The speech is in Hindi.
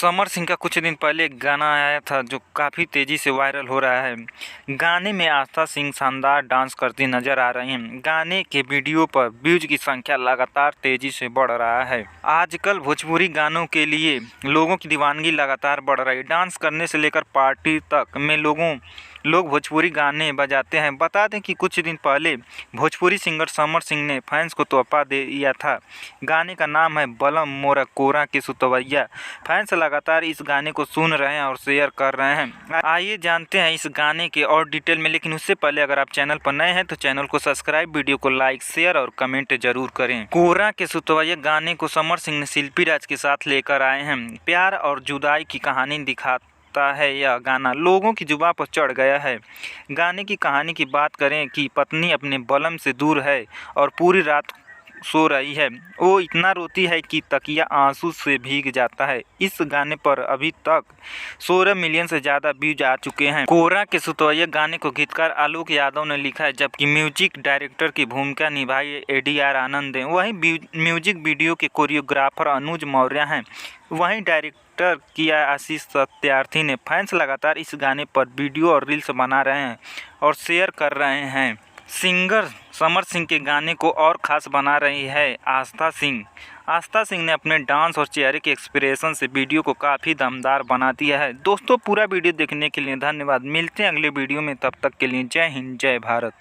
समर सिंह का कुछ दिन पहले एक गाना आया था जो काफ़ी तेज़ी से वायरल हो रहा है। गाने में आस्था सिंह शानदार डांस करती नजर आ रही हैं। गाने के वीडियो पर व्यूज की संख्या लगातार तेज़ी से बढ़ रहा है। आजकल भोजपुरी गानों के लिए लोगों की दीवानगी लगातार बढ़ रही है। डांस करने से लेकर पार्टी तक में लोग भोजपुरी गाने बजाते हैं। बता दें कि कुछ दिन पहले भोजपुरी सिंगर समर सिंह ने फैंस को तोहफा दे दिया था। गाने का नाम है बलम मोरा कोरा के सुतवैया। फैंस लगातार इस गाने को सुन रहे हैं और शेयर कर रहे हैं। आइए जानते हैं इस गाने के और डिटेल में, लेकिन उससे पहले अगर आप चैनल पर नए हैं तो चैनल को सब्सक्राइब, वीडियो को लाइक, शेयर और कमेंट जरूर करें। कोरा के सुतवैया गाने को समर सिंह ने शिल्पी राज के साथ लेकर आए हैं। प्यार और जुदाई की कहानी दिखाता है यह गाना, लोगों की जुबान पर चढ़ गया है। गाने की कहानी की बात करें कि पत्नी अपने बलम से दूर है और पूरी रात सो रही है। वो इतना रोती है कि तकिया आंसू से भीग जाता है। इस गाने पर अभी तक 16 मिलियन से ज़्यादा व्यूज आ चुके हैं। कोरा के सुतवैया गाने को गीतकार आलोक यादव ने लिखा है, जबकि म्यूजिक डायरेक्टर की भूमिका निभाई ADR आनंद हैं। वहीं म्यूजिक वीडियो के कोरियोग्राफर अनुज मौर्य हैं। वहीं डायरेक्टर किया आशीष सत्यार्थी ने। फैंस लगातार इस गाने पर वीडियो और रील्स बना रहे हैं और शेयर कर रहे हैं। सिंगर समर सिंह के गाने को और ख़ास बना रही है आस्था सिंह। आस्था सिंह ने अपने डांस और चेहरे के एक्सप्रेशन से वीडियो को काफ़ी दमदार बना दिया है। दोस्तों, पूरा वीडियो देखने के लिए धन्यवाद। मिलते हैं अगले वीडियो में, तब तक के लिए जय हिंद, जय भारत।